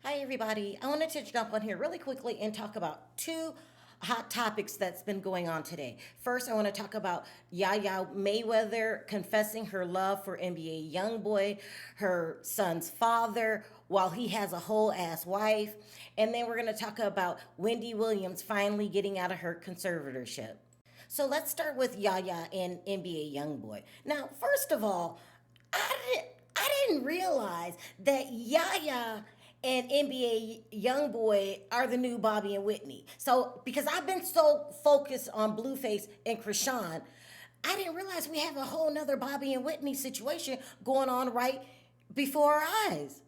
Hi, everybody. I wanted to jump on here really quickly and talk about two hot topics that's been going on today. First, I want to talk about Yaya Mayweather confessing her love for NBA YoungBoy, her son's father, while he has a whole ass wife. And then we're going to talk about Wendy Williams finally getting out of her conservatorship. So let's start with Yaya and NBA YoungBoy. Now, first of all, I didn't realize that Yaya and NBA YoungBoy are the new Bobby and Whitney. So because I've been so focused on Blueface and Krishan, I didn't realize we have a whole nother Bobby and Whitney situation going on right before our eyes.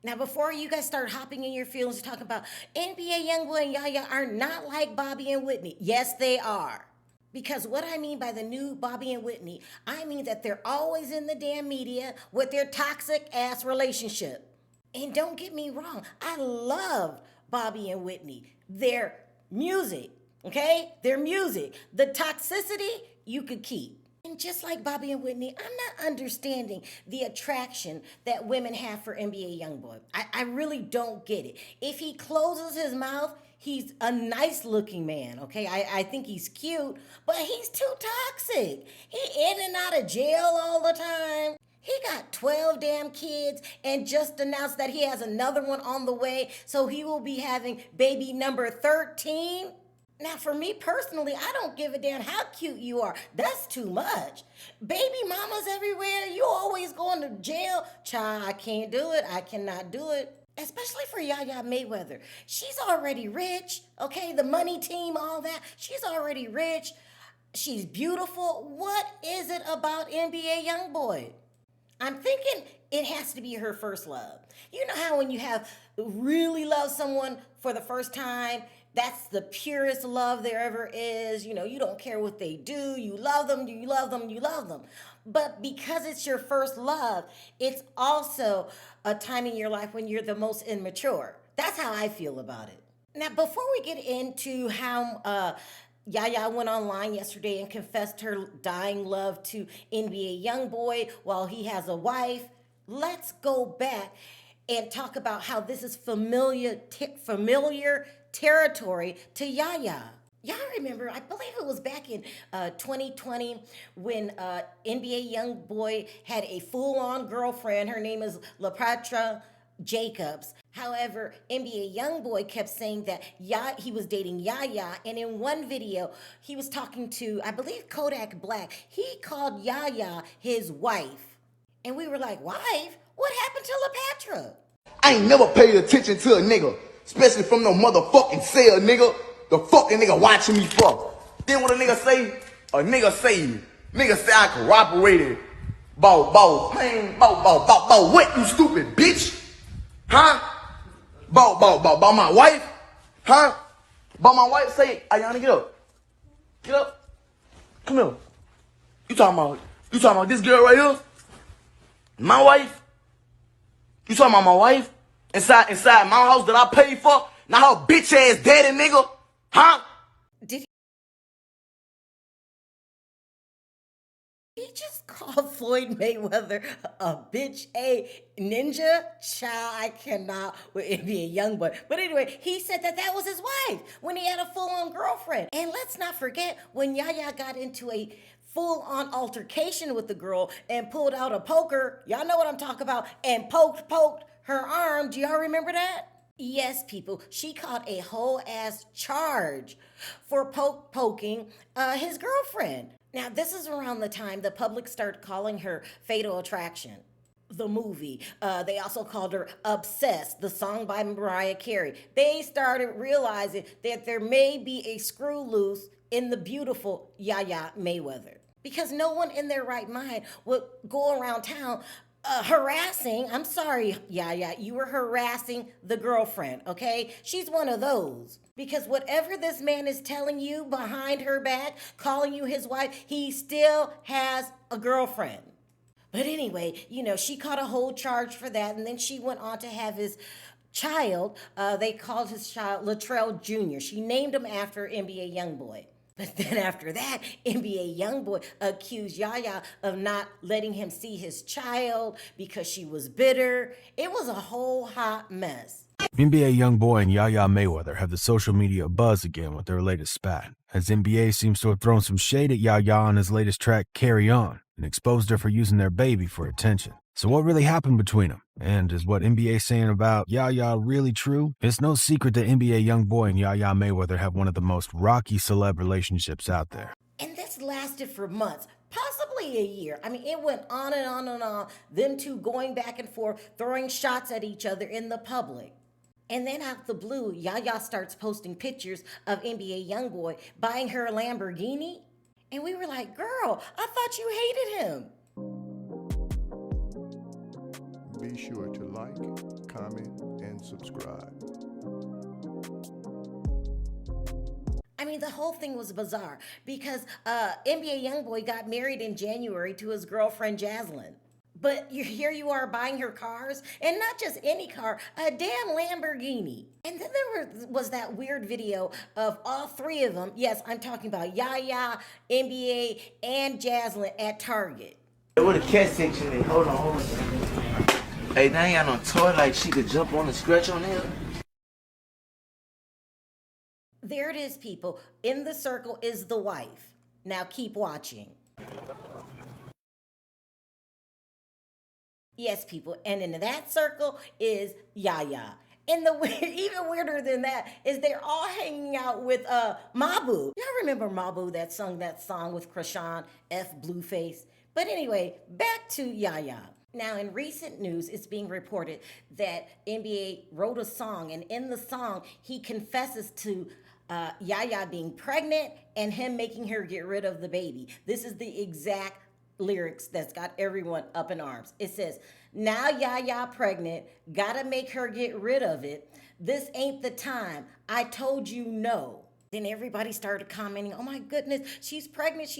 Now, before you guys start hopping in your feelings and talking about NBA YoungBoy and Yaya are not like Bobby and Whitney. Yes, they are. Because what I mean by the new Bobby and Whitney, I mean that they're always in the damn media with their toxic ass relationship. And don't get me wrong, I love Bobby and Whitney. Their music, okay? Their music. The toxicity you could keep. And just like Bobby and Whitney, I'm not understanding the attraction that women have for NBA YoungBoy. I really don't get it. If he closes his mouth, he's a nice looking man, okay? I think he's cute, but he's too toxic. He in and out of jail all the time. He got 12 damn kids and just announced that he has another one on the way, so he will be having baby number 13. Now, for me personally, I don't give a damn how cute you are. That's too much. Baby mamas everywhere. You always going to jail. Child, I can't do it. I cannot do it. Especially for Yaya Mayweather. She's already rich, okay? The money team, all that. She's already rich. She's beautiful. What is it about NBA YoungBoy? I'm thinking it has to be her first love. You know how when you have really love someone for the first time, that's the purest love there ever is. You know, you don't care what they do. You love them, you love them, you love them. But because it's your first love, it's also a time in your life when you're the most immature. That's how I feel about it. Now, before we get into how Yaya went online yesterday and confessed her dying love to NBA YoungBoy while he has a wife, let's go back and talk about how this is familiar territory to Yaya. Y'all remember, I believe it was back in 2020 when NBA YoungBoy had a full-on girlfriend. Her name is LaPatra Jacobs. However, NBA YoungBoy kept saying that he was dating Yaya, and in one video, he was talking to, I believe, Kodak Black. He called Yaya his wife. And we were like, wife? What happened to LaPatra? I ain't never paid attention to a nigga, especially from no motherfucking cell, nigga. The fucking nigga watching me for. Then what a nigga say? A nigga say, I cooperated. What, you stupid bitch? Huh? About my wife? Huh? About my wife? Say, Ayana, get up. Get up. Come here. You talking about this girl right here? My wife? You talking about my wife? Inside my house that I paid for? Now her bitch ass daddy, nigga? Huh? Did he just call Floyd Mayweather a bitch, a ninja? Child, I cannot with NBA YoungBoy. But anyway, he said that was his wife when he had a full-on girlfriend. And let's not forget when Yaya got into a full-on altercation with the girl and pulled out a poker. Y'all know what I'm talking about. And poked her arm. Do y'all remember that? Yes, people, she caught a whole ass charge for poking his girlfriend. Now, this is around the time the public started calling her Fatal Attraction, the movie. They also called her Obsessed, the song by Mariah Carey. They started realizing that there may be a screw loose in the beautiful Yaya Mayweather. Because no one in their right mind would go around town harassing. I'm sorry, Yaya, you were harassing the girlfriend, okay? She's one of those. Because whatever this man is telling you behind her back, calling you his wife, he still has a girlfriend. But anyway, you know, she caught a whole charge for that, and then she went on to have his child. They called his child Latrell Jr. She named him after NBA YoungBoy. But then after that, NBA YoungBoy accused Yaya of not letting him see his child because she was bitter. It was a whole hot mess. NBA youngboy and Yaya Mayweather have the social media buzz again with their latest spat, as NBA seems to have thrown some shade at Yaya on his latest track, Carry On, and exposed her for using their baby for attention. So what really happened between them? And is what NBA saying about Yaya really true? It's no secret that NBA youngboy and Yaya Mayweather have one of the most rocky celeb relationships out there. And this lasted for months, possibly a year. I mean, it went on and on and on. Them two going back and forth, throwing shots at each other in the public. And then out the blue, Yaya starts posting pictures of NBA Youngboy buying her a Lamborghini. And we were like, girl, I thought you hated him. Be sure to like, comment, and subscribe. I mean, the whole thing was bizarre because NBA Youngboy got married in January to his girlfriend, Jaslyn. But here you are buying her cars, and not just any car, a damn Lamborghini. And then there was that weird video of all three of them. Yes, I'm talking about Yaya, NBA, and Jaslyn at Target. Where the cat section is? Hold on. Hey, they ain't got no toy like she could jump on and scratch on him. There it is, people. In the circle is the wife. Now keep watching. Yes, people, and in that circle is Yaya. And even weirder than that is they're all hanging out with Mabu. Y'all remember Mabu that sung that song with Krishan, F Blueface? But anyway, back to Yaya. Now, in recent news, it's being reported that NBA wrote a song, and in the song, he confesses to Yaya being pregnant and him making her get rid of the baby. This is the exact lyrics that's got everyone up in arms. It says, now Yaya pregnant, gotta make her get rid of it. This ain't the time. I told you no. Then everybody started commenting, oh my goodness, she's pregnant,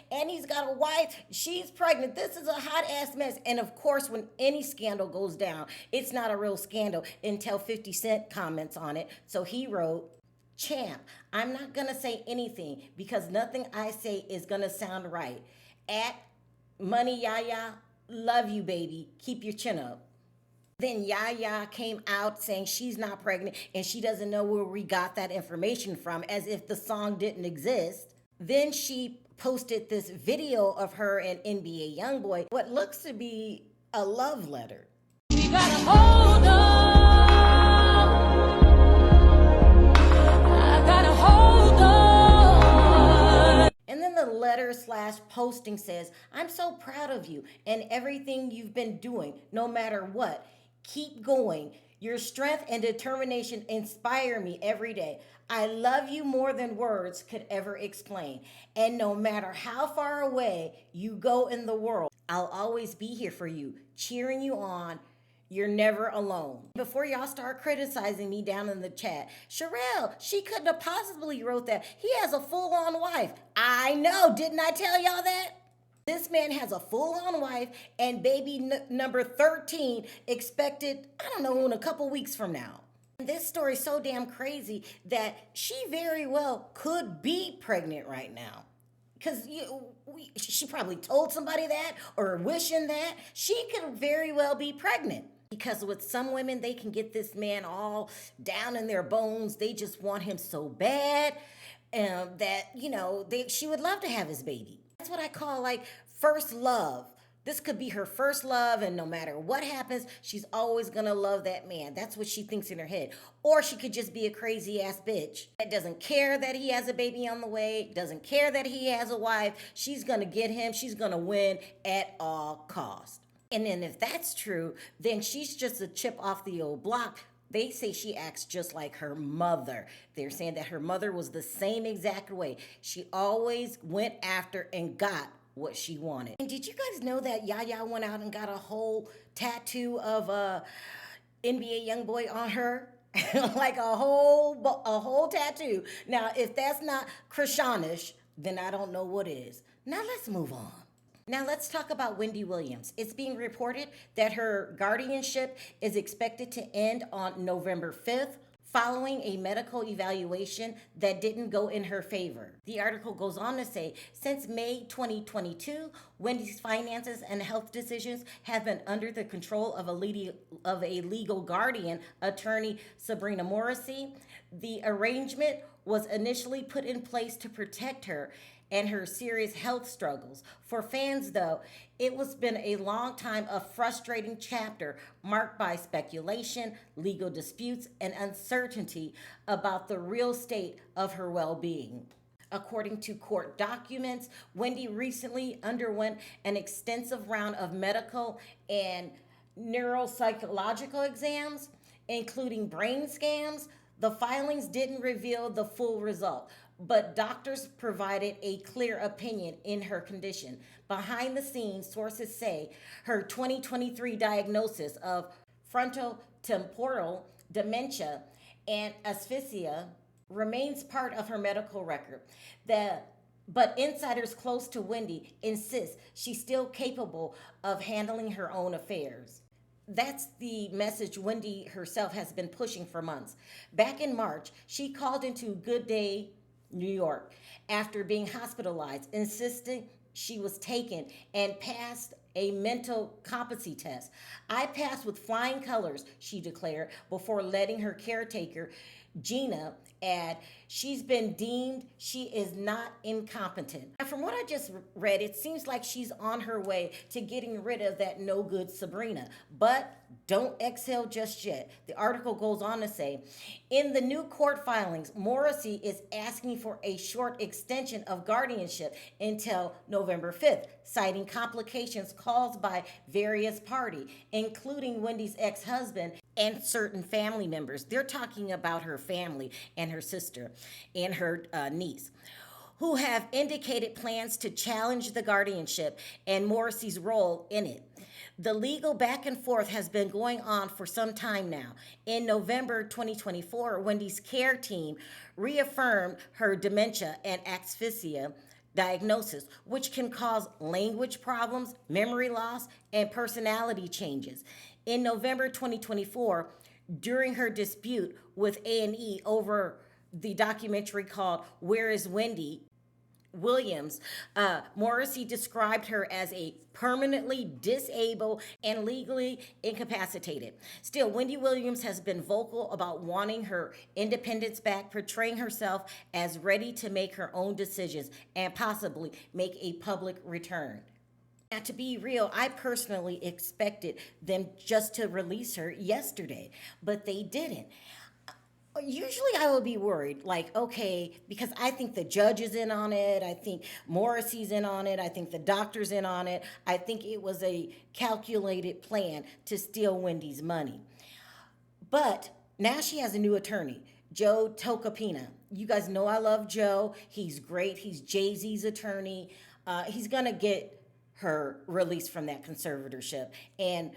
and he's got a wife, she's pregnant. This is a hot ass mess. And of course, when any scandal goes down, it's not a real scandal until 50 Cent comments on it. So he wrote, champ, I'm not gonna say anything because nothing I say is gonna sound right. At Money Yaya, love you, baby. Keep your chin up. Then Yaya came out saying she's not pregnant and she doesn't know where we got that information from, as if the song didn't exist. Then she posted this video of her and NBA Youngboy, what looks to be a love letter. We gotta hold on. I gotta hold on. And then the letter / posting says, I'm so proud of you and everything you've been doing, no matter what. Keep going. Your strength and determination inspire me every day. I love you more than words could ever explain. And no matter how far away you go in the world, I'll always be here for you, cheering you on. You're never alone. Before y'all start criticizing me down in the chat, Sharrell, she couldn't have possibly wrote that. He has a full-on wife. I know, didn't I tell y'all that? This man has a full-on wife and baby number 13 expected, I don't know, in a couple weeks from now. This story's so damn crazy that she very well could be pregnant right now. Because she probably told somebody that or wishing that. She could very well be pregnant. Because with some women, they can get this man all down in their bones. They just want him so bad that, she would love to have his baby. That's what I call like first love. This could be her first love, and no matter what happens, she's always gonna love that man. That's what she thinks in her head. Or she could just be a crazy ass bitch that doesn't care that he has a baby on the way, doesn't care that he has a wife. She's gonna get him, she's gonna win at all costs. And then if that's true, then she's just a chip off the old block. They say she acts just like her mother. They're saying that her mother was the same exact way. She always went after and got what she wanted. And did you guys know that Yaya went out and got a whole tattoo of NBA Youngboy on her? Like a whole tattoo. Now, if that's not Krishanish, then I don't know what is. Now let's move on. Now let's talk about Wendy Williams. It's being reported that her guardianship is expected to end on November 5th following a medical evaluation that didn't go in her favor. The article goes on to say, since May 2022, Wendy's finances and health decisions have been under the control of a legal guardian, attorney Sabrina Morrissey. The arrangement was initially put in place to protect her and her serious health struggles. For fans, though, it was been a long time of frustrating chapter marked by speculation, legal disputes, and uncertainty about the real state of her well-being. According to court documents, Wendy recently underwent an extensive round of medical and neuropsychological exams, including brain scans. The filings didn't reveal the full result, but doctors provided a clear opinion in her condition. Behind the scenes, sources say her 2023 diagnosis of frontotemporal dementia and asphyxia remains part of her medical record. But insiders close to Wendy insist she's still capable of handling her own affairs. That's the message Wendy herself has been pushing for months. Back in March, she called into Good Day, New York, after being hospitalized, insisting she was taken and passed a mental competency test. I passed with flying colors, she declared, before letting her caretaker, Gina, add, she's been deemed she is not incompetent. Now, from what I just read, it seems like she's on her way to getting rid of that no good Sabrina. But don't exhale just yet. The article goes on to say, in the new court filings, Morrissey is asking for a short extension of guardianship until November 5th, citing complications caused by various parties, including Wendy's ex-husband and certain family members. They're talking about her family and her sister and her niece, who have indicated plans to challenge the guardianship and Morrissey's role in it. The legal back and forth has been going on for some time now. In November 2024, Wendy's care team reaffirmed her dementia and asphyxia diagnosis, which can cause language problems, memory loss, and personality changes. In November 2024, during her dispute with A&E over the documentary called Where is Wendy Williams, Morrissey described her as a permanently disabled and legally incapacitated. Still, Wendy Williams has been vocal about wanting her independence back, portraying herself as ready to make her own decisions and possibly make a public return. Now, to be real, I personally expected them just to release her yesterday, but they didn't. Usually I would be worried, like, okay, because I think the judge is in on it. I think Morrissey's in on it. I think the doctor's in on it. I think it was a calculated plan to steal Wendy's money. But now she has a new attorney, Joe Tocopina. You guys know I love Joe. He's great. He's Jay-Z's attorney. He's going to get her released from that conservatorship and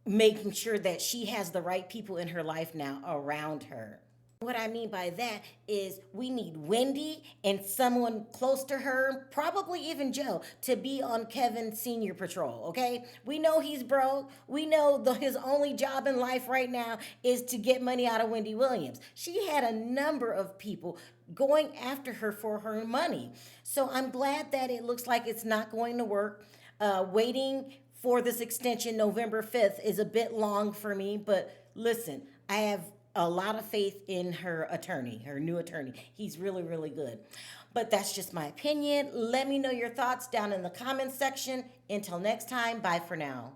making sure that she has the right people in her life now around her. What I mean by that is we need Wendy and someone close to her, probably even Joe, to be on Kevin Sr. patrol, okay? We know he's broke. We know his only job in life right now is to get money out of Wendy Williams. She had a number of people going after her for her money. So I'm glad that it looks like it's not going to work. Waiting for this extension November 5th is a bit long for me, but listen, I have a lot of faith in her attorney, her new attorney. He's really, really good. But that's just my opinion. Let me know your thoughts down in the comments section. Until next time, bye for now.